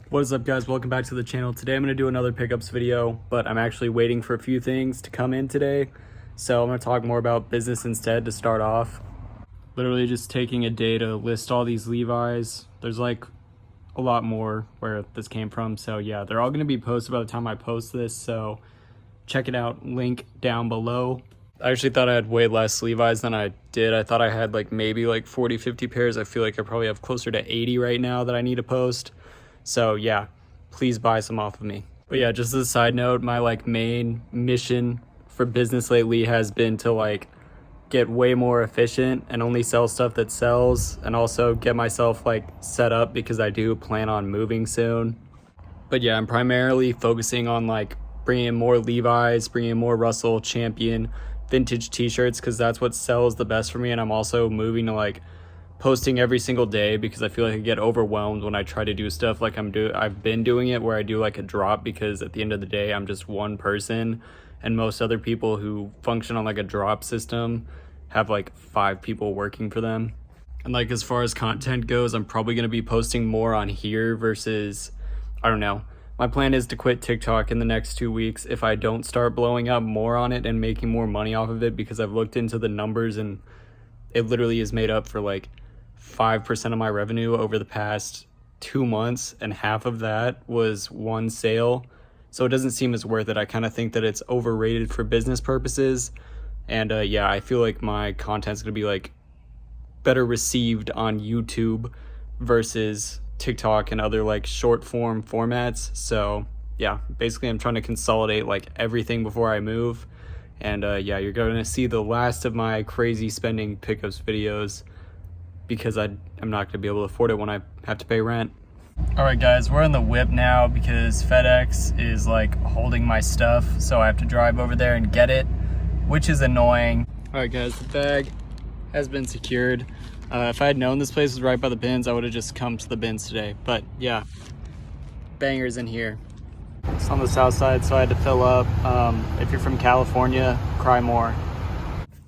What is up, guys? Welcome back to the channel. Today I'm going to do another pickups video, but I'm actually waiting for a few things to come in today. So I'm going to talk more about business instead to start off. Literally just taking a day to list all these Levi's. There's like a lot more where this came from. So yeah, they're all going to be posted by the time I post this. So check it out. Link down below. I actually thought I had way less Levi's than I did. I thought I had maybe 40, 50 pairs. I feel like I probably have closer to 80 right now that I need to post. So yeah, please buy some off of me. But yeah, just as a side note, my main mission for business lately has been to get way more efficient and only sell stuff that sells, and also get myself set up because I do plan on moving soon. But yeah, I'm primarily focusing on bringing in more Levi's, bringing in more Russell, Champion, vintage t-shirts, because that's what sells the best for me. And I'm also moving to posting every single day because I feel like I get overwhelmed when I try to do stuff I've been doing it, where I do a drop, because at the end of the day I'm just one person, and most other people who function on a drop system have 5 people working for them. And as far as content goes, I'm probably going to be posting more on here versus, I don't know. My plan is to quit TikTok in the next 2 weeks if I don't start blowing up more on it and making more money off of it, because I've looked into the numbers and it literally is made up for 5% of my revenue over the past 2 months, and half of that was one sale. So it doesn't seem as worth it. I kind of think that it's overrated for business purposes. And yeah, I feel like my content's gonna be better received on YouTube versus TikTok and other short form formats. So yeah, basically I'm trying to consolidate everything before I move. And yeah, you're gonna see the last of my crazy spending pickups videos, because I'm not gonna be able to afford it when I have to pay rent. All right, guys, we're in the whip now because FedEx is holding my stuff, so I have to drive over there and get it, which is annoying. All right, guys, the bag has been secured. If I had known this place was right by the bins, I would have just come to the bins today. But yeah, bangers in here. It's on the south side, so I had to fill up. If you're from California, cry more.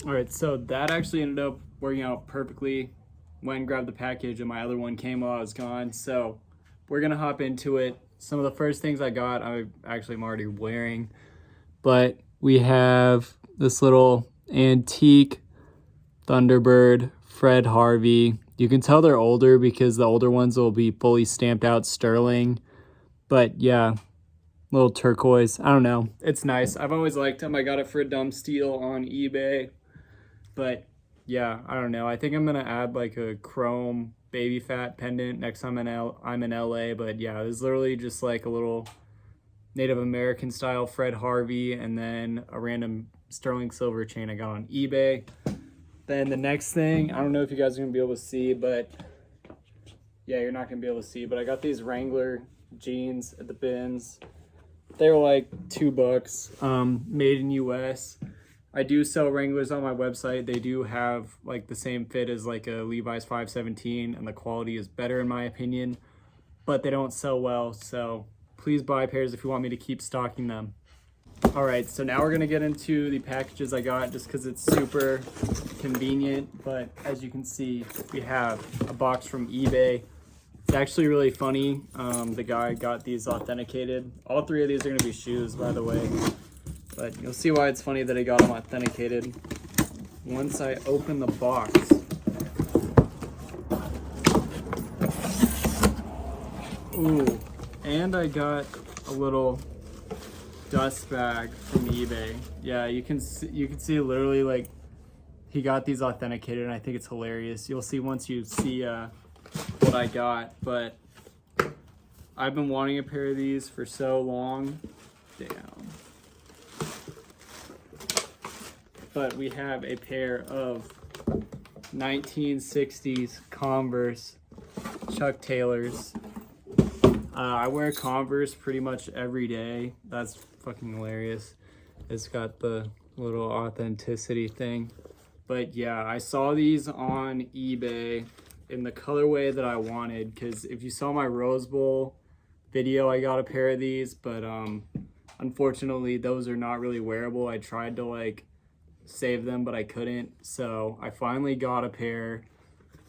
All right, so that actually ended up working out perfectly. Went and grabbed the package, and my other one came while I was gone. So we're gonna hop into it. Some of the first things I got, I'm already wearing, but we have this little antique Thunderbird Fred Harvey. You can tell they're older because the older ones will be fully stamped out sterling. But yeah, little turquoise. I don't know. It's nice. I've always liked them. I got it for a dumb steal on eBay. But yeah, I don't know. I think I'm gonna add a chrome baby fat pendant next time I'm in LA. But yeah, it's literally just a little Native American style Fred Harvey, and then a random sterling silver chain I got on eBay. Then the next thing, I don't know if you guys are gonna be able to see, but yeah, you're not gonna be able to see, but I got these Wrangler jeans at the bins. They were $2, made in US. I do sell Wranglers on my website. They do have the same fit as a Levi's 517, and the quality is better in my opinion, but they don't sell well. So please buy pairs if you want me to keep stocking them. All right, so now we're gonna get into the packages I got, just because it's super convenient. But as you can see, we have a box from eBay. It's actually really funny. The guy got these authenticated. All 3 of these are gonna be shoes, by the way. But you'll see why it's funny that I got them authenticated once I open the box. Ooh, and I got a little dust bag from eBay. Yeah, you can see literally he got these authenticated, and I think it's hilarious. You'll see once you see what I got. But I've been wanting a pair of these for so long. Damn. But we have a pair of 1960s Converse Chuck Taylors. I wear Converse pretty much every day. That's fucking hilarious. It's got the little authenticity thing. But yeah, I saw these on eBay in the colorway that I wanted, because if you saw my Rose Bowl video, I got a pair of these, but unfortunately those are not really wearable. I tried to save them, but I couldn't. So I finally got a pair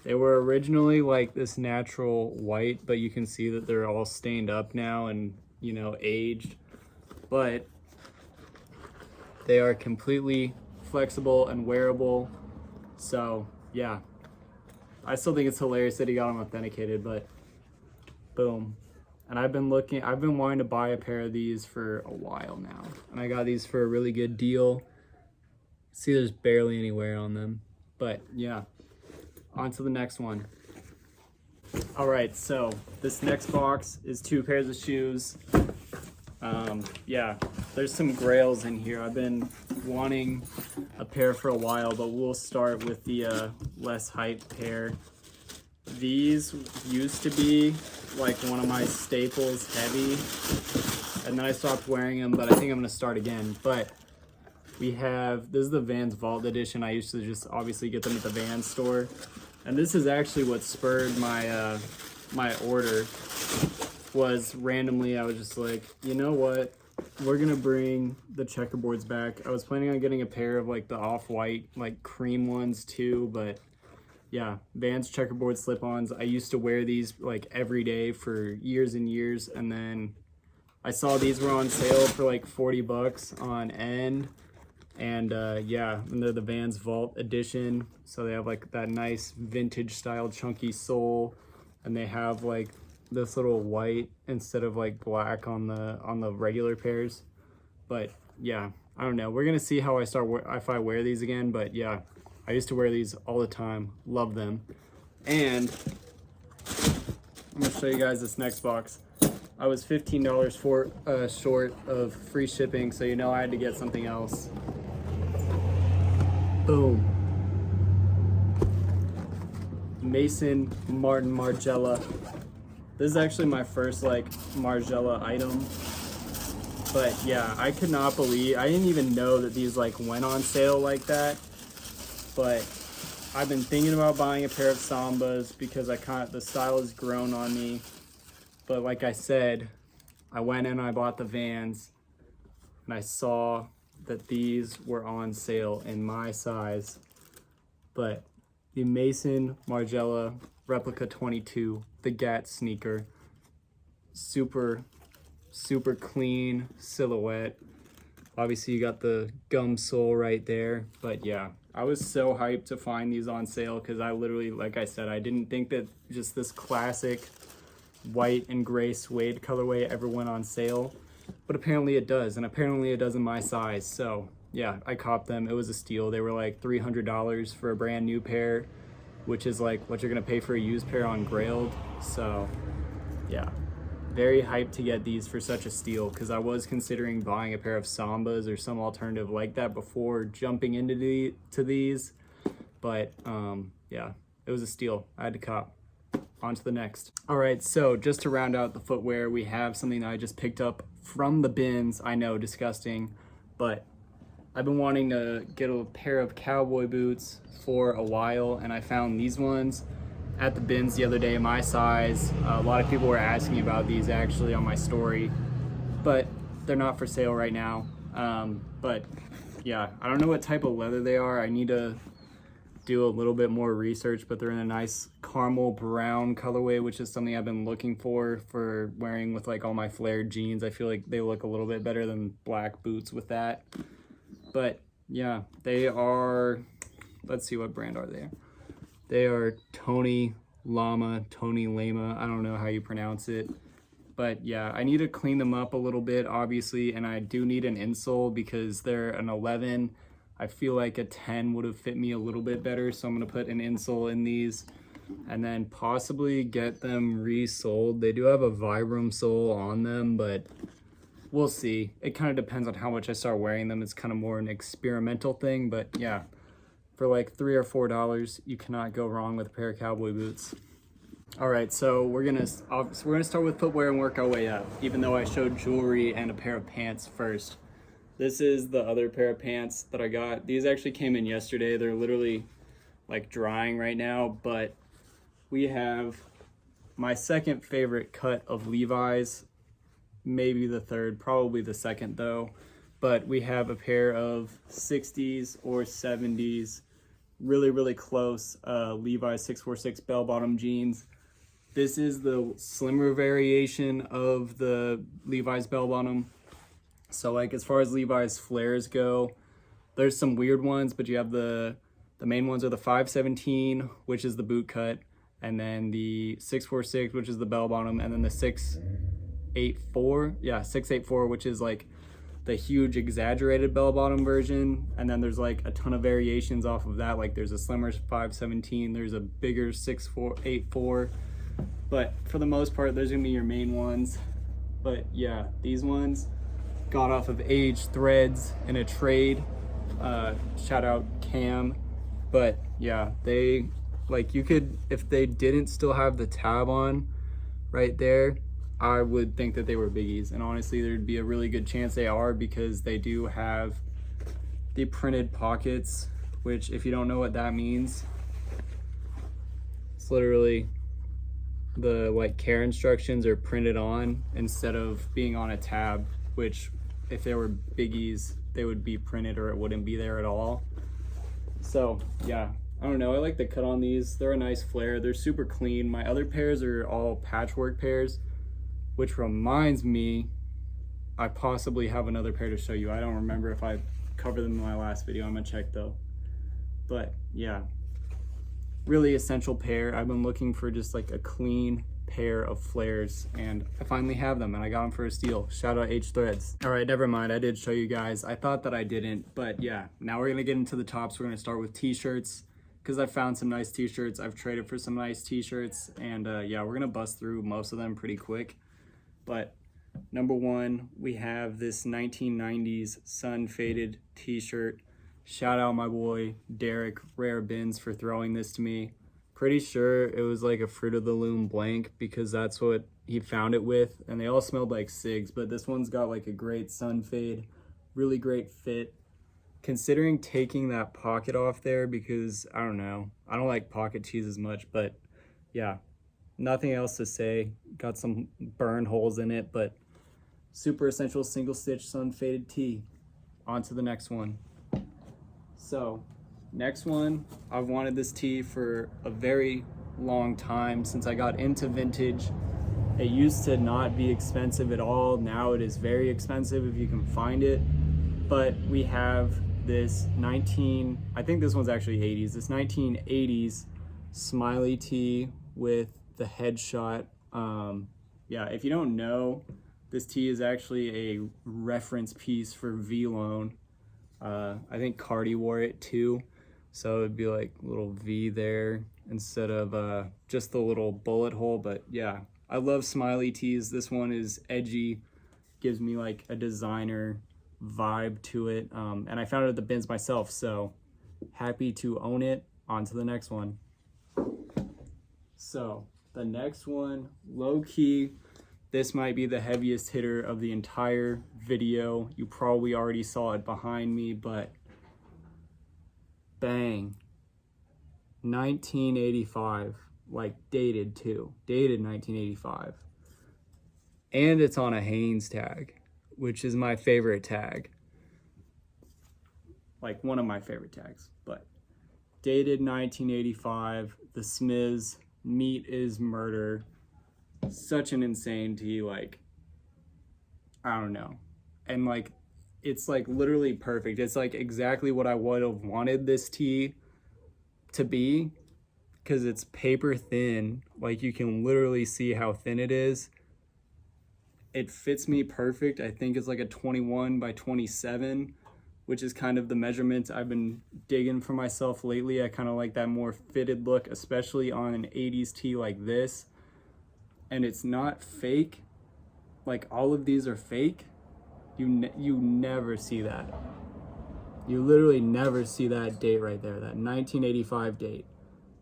They were originally like this natural white, but you can see that they're all stained up now and, you know, aged. But they are completely flexible and wearable. So yeah, I still think it's hilarious that he got them authenticated, but boom. And I've been wanting to buy a pair of these for a while now. And I got these for a really good deal. See, there's barely any wear on them, but yeah. On to the next one. All right, so this next box is 2 pairs of shoes. Yeah, there's some Grails in here. I've been wanting a pair for a while, but we'll start with the less hype pair. These used to be like one of my staples, heavy, and then I stopped wearing them, but I think I'm gonna start again. But we have, this is the Vans Vault Edition. I used to just obviously get them at the Vans store. And this is actually what spurred my my order. Was randomly, I was just like, you know what? We're gonna bring the checkerboards back. I was planning on getting a pair of like the off-white, like cream ones too, but yeah, Vans checkerboard slip-ons. I used to wear these like every day for years and years, and then I saw these were on sale for like 40 bucks on End. And yeah, and they're the Vans Vault Edition. So they have like that nice vintage style chunky sole, and they have like this little white instead of like black on the regular pairs. But yeah, I don't know. We're gonna see how if I wear these again. But yeah, I used to wear these all the time. Love them. And I'm gonna show you guys this next box. I was $15 short of free shipping, so you know I had to get something else. Boom. Maison Margiela. This is actually my first like Margiela item. But yeah, I could not believe, I didn't even know that these like went on sale like that. But I've been thinking about buying a pair of Sambas because the style has grown on me. But like I said, I went and I bought the Vans, and I saw that these were on sale in my size. But the Maison Margiela Replica 22, the GAT sneaker, super clean silhouette. Obviously you got the gum sole right there, but yeah, I was so hyped to find these on sale because I literally, like I said, I didn't think that just this classic white and gray suede colorway ever went on sale, but apparently it does, and apparently it does in my size. So yeah, I copped them. It was a steal. They were like $300 for a brand new pair, which is like what you're gonna pay for a used pair on Grail. So yeah, very hyped to get these for such a steal, because I was considering buying a pair of Sambas or some alternative like that before jumping into these, but yeah, it was a steal. I had to cop. On to the next. All right, so just to round out the footwear, we have something that I just picked up from the bins. I know, disgusting, but I've been wanting to get a pair of cowboy boots for a while, and I found these ones at the bins the other day, my size. A lot of people were asking about these actually on my story, but they're not for sale right now. But yeah, I don't know what type of leather they are. I need to do a little bit more research, but they're in a nice caramel brown colorway, which is something I've been looking for wearing with like all my flared jeans. I feel like they look a little bit better than black boots with that. But yeah, they are, let's see, what brand are they? They are Tony Lama, I don't know how you pronounce it. But yeah, I need to clean them up a little bit, obviously, and I do need an insole because they're an 11. I feel like a 10 would have fit me a little bit better, so I'm gonna put an insole in these and then possibly get them resold. They do have a Vibram sole on them, but we'll see. It kind of depends on how much I start wearing them. It's kind of more an experimental thing, but yeah, for like $3 or $4, you cannot go wrong with a pair of cowboy boots. All right, so we're gonna start with footwear and work our way up, even though I showed jewelry and a pair of pants first. This is the other pair of pants that I got. These actually came in yesterday. They're literally like drying right now, but we have my second favorite cut of Levi's, maybe the third, probably the second though. But we have a pair of 60s or 70s really close Levi 646 bell-bottom jeans. This is the slimmer variation of the Levi's bell-bottom. So like as far as Levi's flares go, there's some weird ones, but you have the main ones are the 517, which is the boot cut, and then the 646, which is the bell-bottom, and then the 684, 684, which is like the huge exaggerated bell-bottom version. And then there's like a ton of variations off of that. Like there's a slimmer 517, there's a bigger 684, but for the most part those are gonna be your main ones. But yeah, these ones got off of Age Threads in a trade, shout out Cam. But yeah, they, like, you could, if they didn't still have the tab on right there, I would think that they were biggies. And honestly, there'd be a really good chance they are, because they do have the printed pockets, which if you don't know what that means, it's literally the like care instructions are printed on instead of being on a tab, which if they were biggies, they would be printed or it wouldn't be there at all. So yeah, I don't know, I like the cut on these. They're a nice flare, they're super clean. My other pairs are all patchwork pairs, which reminds me, I possibly have another pair to show you. I don't remember if I covered them in my last video. I'm gonna check though. But yeah, really essential pair. I've been looking for just like a clean pair of flares, and I finally have them, and I got them for a steal. Shout out H Threads. All right, never mind, I did show you guys. I thought that I didn't, but yeah, now we're gonna get into the tops. We're gonna start with t-shirts, because I found some nice t-shirts. I've traded for some nice t-shirts, and yeah, we're gonna bust through most of them pretty quick. But number one, we have this 1990s sun faded t-shirt. Shout out my boy Derek Rare Bins for throwing this to me. Pretty sure it was like a Fruit of the Loom blank, because that's what he found it with, and they all smelled like cigs, but this one's got like a great sun fade, really great fit. Considering taking that pocket off there, because I don't know, I don't like pocket tees as much, but yeah, nothing else to say. Got some burn holes in it, but super essential single stitch sun faded tee. On to the next one. So next one, I've wanted this tee for a very long time, since I got into vintage. It used to not be expensive at all. Now it is very expensive if you can find it. But we have this I think this one's actually 80s, this 1980s smiley tee with the headshot. Yeah, if you don't know, this tee is actually a reference piece for V-Lone. I think Cardi wore it too, so it'd be like a little V there instead of just the little bullet hole. But yeah, I love smiley tees. This one is edgy, gives me like a designer vibe to it, and I found it at the bins myself, so happy to own it. On to the next one. So the next one, low-key, this might be the heaviest hitter of the entire video. You probably already saw it behind me, but bang, 1985, like dated too, dated 1985. And it's on a Hanes tag, which is my favorite tag. Like one of my favorite tags, but dated 1985, the Smiz, meat is murder. Such an insane tee, like, I don't know. And like, it's like literally perfect. It's like exactly what I would have wanted this tee to be, because it's paper thin. Like you can literally see how thin it is. It fits me perfect. I think it's like a 21 by 27, which is kind of the measurements I've been digging for myself lately. I kind of like that more fitted look, especially on an 80s tee like this. And it's not fake. Like all of these are fake. You never see that. You literally never see that date right there, that 1985 date.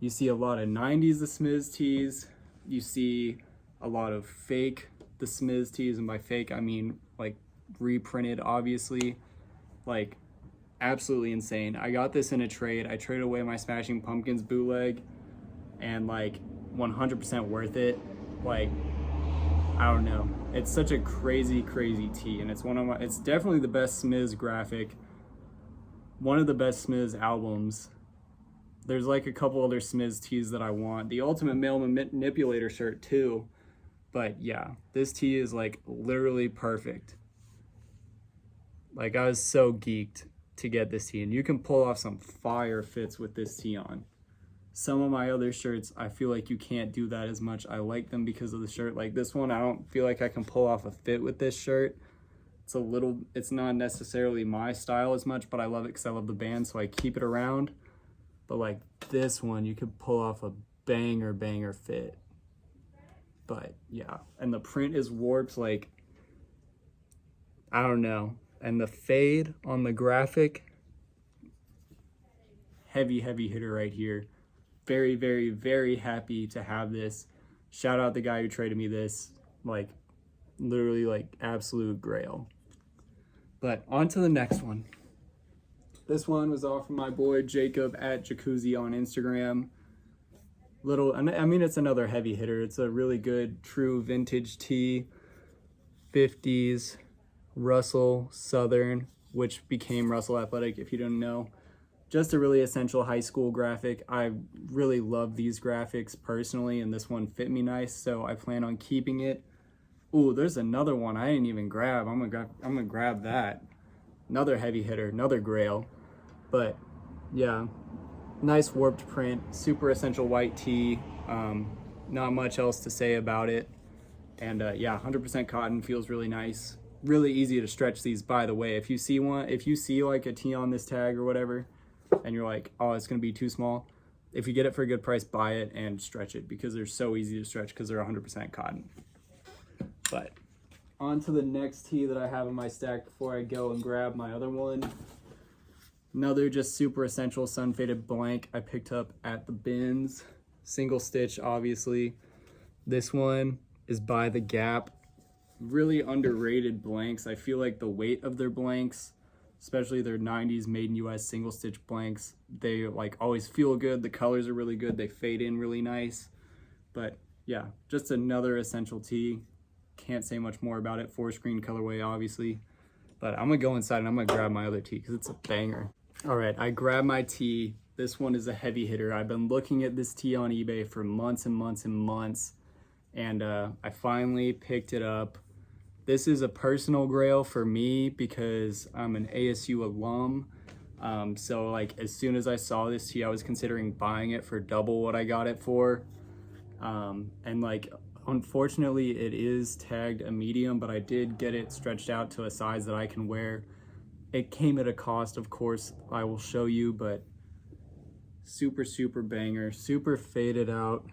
You see a lot of 90s The Smiz tees. You see a lot of fake The Smiz tees, and by fake I mean like reprinted, obviously. Like absolutely insane. I got this in a trade. I traded away my Smashing Pumpkins bootleg, and like 100% worth it. Like, I don't know, it's such a crazy tee, and it's definitely the best Smiz graphic, one of the best Smiz albums, There's like a couple other Smiz tees that I want. The Ultimate Male Manipulator shirt too. But yeah, this tee is like literally perfect. Like I was so geeked to get this tee, and you can pull off some fire fits with this tee on. Some of my other shirts, I feel like you can't do that as much. I like them because of the shirt. Like this one, I don't feel like I can pull off a fit with this shirt. It's not necessarily my style as much, but I love it because I love the band, so I keep it around. But like this one, you could pull off a banger fit. But yeah, and the print is warped, like, I don't know. And the fade on the graphic, heavy hitter right here. Very happy to have this. Shout out the guy who traded me this. Like, literally, like, absolute grail. But on to the next one. This one was off from my boy Jacob at Jacuzzi on Instagram. I mean, it's another heavy hitter. It's a really good, true vintage tee. 50s, Russell Southern, which became Russell Athletic, if you don't know. Just a really essential high school graphic. I really love these graphics personally, and this one fit me nice, so I plan on keeping it. Ooh, there's another one I didn't even grab. I'm gonna grab that. Another heavy hitter, another Grail. But yeah, nice warped print, super essential white tee. Not much else to say about it. And yeah, 100% cotton, feels really nice. Really easy to stretch these, by the way. If you see like a tee on this tag or whatever, and you're like, oh, it's gonna be too small, if you get it for a good price, buy it and stretch it, because they're so easy to stretch because they're 100% cotton. But on to the next tee that I have in my stack before I go and grab my other one. Another just super essential sun faded blank I picked up at the bins. Single stitch, obviously. This one is by the Gap. Really underrated blanks. I feel like the weight of their blanks, especially their 90s made in US single stitch blanks, they like always feel good. The colors are really good. They fade in really nice. But yeah, just another essential tee. Can't say much more about it. 4-screen colorway, obviously. But I'm gonna go inside and I'm gonna grab my other tee because it's a banger. All right, I grabbed my tee. This one is a heavy hitter. I've been looking at this tee on eBay for months and months, and I finally picked it up. This is a personal grail for me because I'm an ASU alum. So like as soon as I saw this tee, I was considering buying it for double what I got it for. And like, unfortunately it is tagged a medium, but I did get it stretched out to a size that I can wear. It came at a cost, of course, I will show you, but super banger, super faded out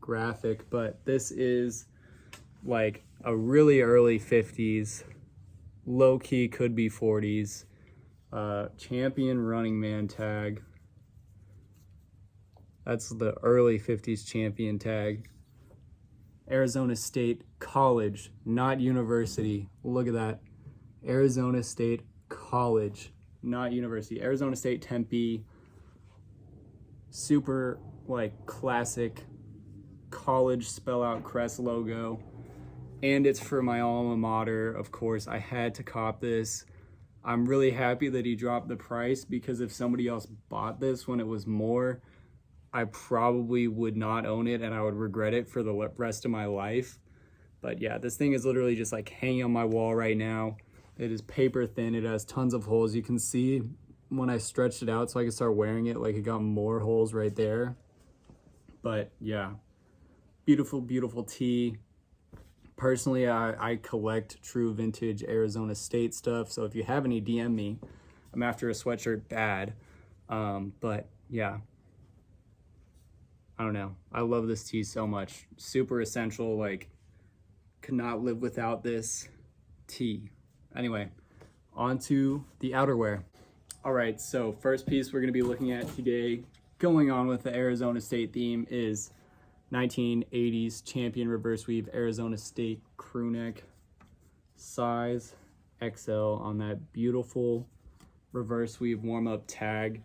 graphic. But this is like a really early 50s, low-key could be 40s, champion running man tag. That's the early 50s champion tag. Arizona State College, not university. Look at that. Arizona State College, not university. Arizona State Tempe. Super like classic college spell out crest logo. And it's for my alma mater, of course. I had to cop this. I'm really happy that he dropped the price, because if somebody else bought this when it was more, I probably would not own it and I would regret it for the rest of my life. But yeah, this thing is literally just like hanging on my wall right now. It is paper thin. It has tons of holes. You can see when I stretched it out so I could start wearing it, like it got more holes right there. But yeah, beautiful tee. Personally, I collect true vintage Arizona State stuff. So if you have any, DM me. I'm after a sweatshirt bad. But yeah, I don't know. I love this tee so much. Super essential. Like, could not live without this tee. Anyway, on to the outerwear. All right, so first piece we're going to be looking at today, going on with the Arizona State theme, is 1980s champion reverse weave Arizona State crew neck, size XL on that beautiful reverse weave warm-up tag.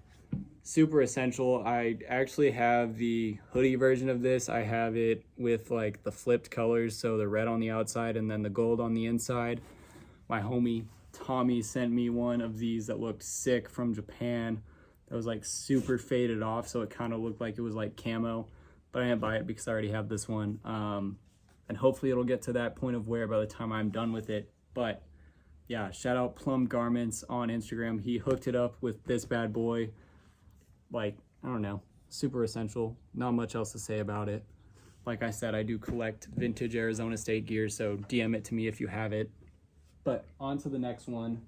Super essential. I actually have the hoodie version of this. I have it with like the flipped colors, so the red on the outside and then the gold on the inside. My homie Tommy sent me one of these that looked sick from Japan. that was like super faded off, so it kind of looked like it was like camo, but I didn't buy it because I already have this one. And hopefully it'll get to that point of wear by the time I'm done with it. But yeah, shout out Plum Garments on Instagram. He hooked it up with this bad boy. Like, I don't know, super essential. Not much else to say about it. Like I said, I do collect vintage Arizona State gear, so DM it to me if you have it. But on to the next one.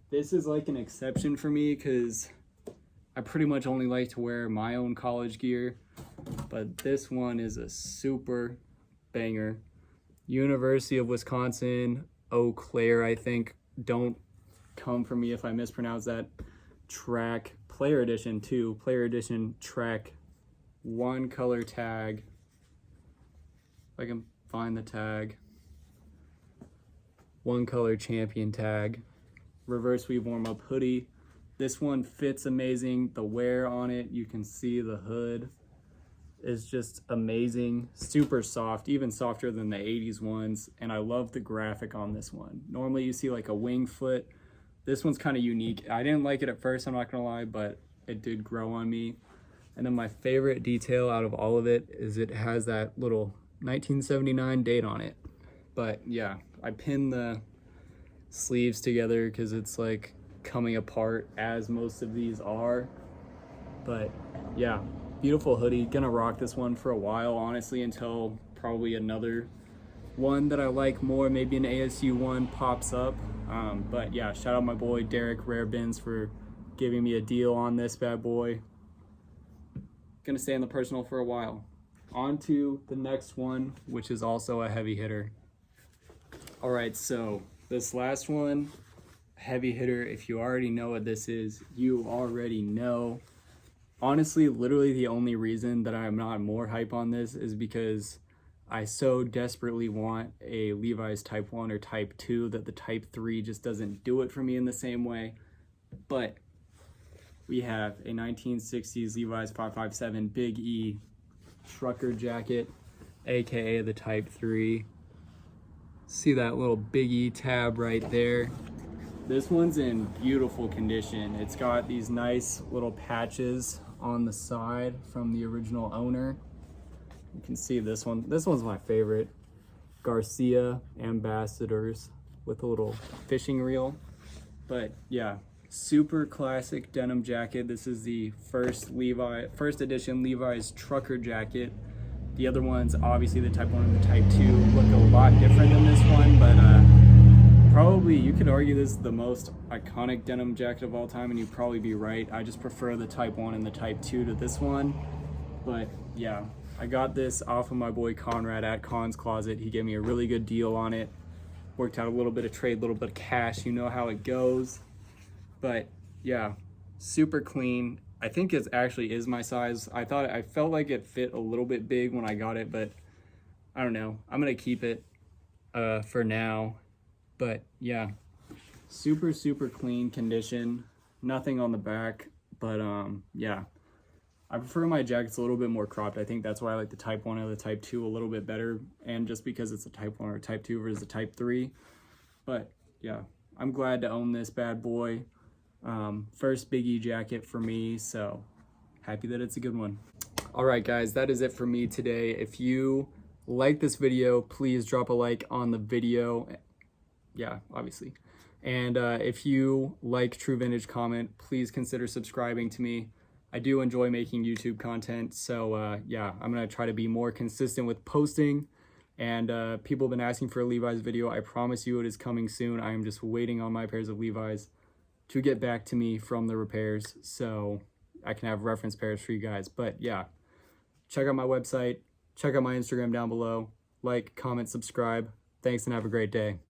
This is like an exception for me because I pretty much only like to wear my own college gear. But this one is a super banger. University of Wisconsin, Eau Claire, I think. Don't come for me if I mispronounce that. Track, player edition too. Player edition track, one color tag. If I can find the tag. One color champion tag. Reverse weave warm up hoodie. This one fits amazing. The wear on it, you can see the hood is just amazing. Super soft, even softer than the 80s ones. And I love the graphic on this one. Normally you see like a wing foot. This one's kind of unique. I didn't like it at first, I'm not gonna lie, but it did grow on me. And then my favorite detail out of all of it is it has that little 1979 date on it. But yeah, I pinned the sleeves together because it's like coming apart, as most of these are. But yeah, beautiful hoodie. Gonna rock this one for a while, honestly, until probably another one that I like more, maybe an ASU one pops up. But yeah, shout out my boy Derek Rare Bins for giving me a deal on this bad boy. Gonna stay in the personal for a while. On to the next one, which is also a heavy hitter. All right, so this last one, heavy hitter. If you already know what this is, you already know. Honestly, literally the only reason that I'm not more hype on this is because I so desperately want a Levi's Type 1 or Type 2 that the Type 3 just doesn't do it for me in the same way. But we have a 1960s Levi's 557 Big E trucker jacket, aka the Type 3. See that little Big E tab right there. This one's in beautiful condition. It's got these nice little patches on the side from the original owner. You can see this one. This one's my favorite. Garcia Ambassadors with a little fishing reel. But yeah, super classic denim jacket. This is the first edition Levi's trucker jacket. The other ones, obviously the Type 1 and the Type 2, look a lot different than this one, but probably you could argue this is the most iconic denim jacket of all time, and you'd probably be right. I just prefer the Type 1 and the Type 2 to this one. But yeah, I got this off of my boy Conrad at Con's Closet. He gave me a really good deal on it. Worked out a little bit of trade, a little bit of cash. You know how it goes. But yeah, super clean. I think it actually is my size. I felt like it fit a little bit big when I got it, but I don't know. I'm gonna keep it for now. But yeah, super, super clean condition. Nothing on the back, but yeah. I prefer my jackets a little bit more cropped. I think that's why I like the Type 1 or the Type 2 a little bit better, and just because it's a Type 1 or a Type 2 versus a Type 3. But yeah, I'm glad to own this bad boy. First Big E jacket for me, so happy that it's a good one. All right, guys, that is it for me today. If you like this video, please drop a like on the video. Yeah, obviously. And if you like True Vintage, comment, please consider subscribing to me. I do enjoy making YouTube content, so yeah, I'm gonna try to be more consistent with posting. And people have been asking for a Levi's video. I promise you it is coming soon. I am just waiting on my pairs of Levi's to get back to me from the repairs, so I can have reference pairs for you guys. But yeah, check out my website, check out my Instagram down below, like, comment, subscribe. Thanks, and have a great day.